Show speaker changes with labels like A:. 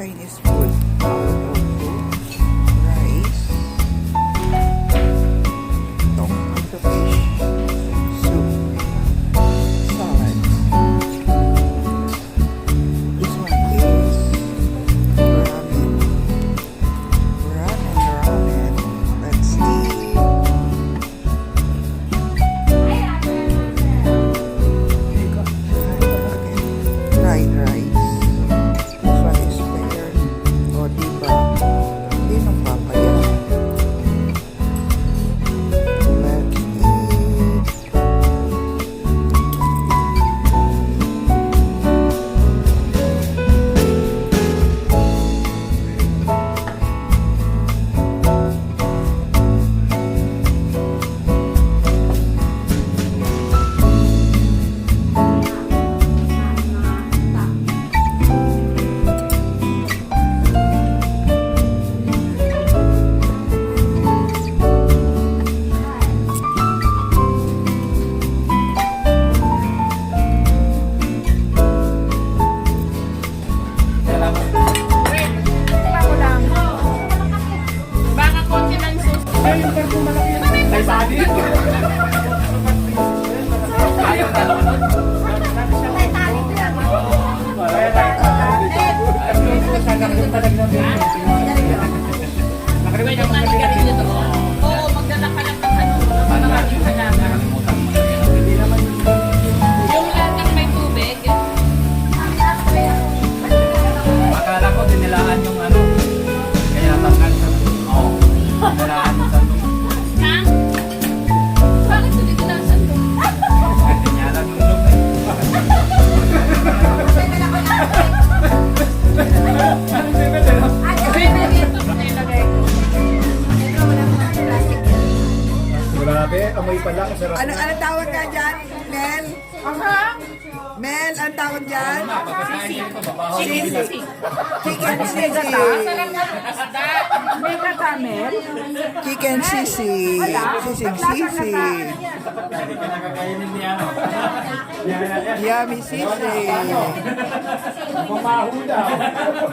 A: Chinese food. Rice. Tomato fish. Soup. Salad. This one is ramen. Ramen. Let's eat. Fried rice. This one is fair. O, diba? Hindi nang papaya. Let's eat.
B: Akala ko dinilaan yung ano. Kaya tanggal sa oo. Dinilaan yung sandok.
C: Bakit hindi ko lang sandok?
B: Dinilaan yung loob eh.
D: Grabe, amoy pa lang. Sarap.
A: Ano tawag ka dyan, Mel? Mel, ang tawag dyan? Sisi. Chicken sisi.
C: May katamel?
A: Chicken sisi. Sisig sisi.
B: Hindi ka nakakainin niya.
A: Yummy sisi.
D: Mamaho daw.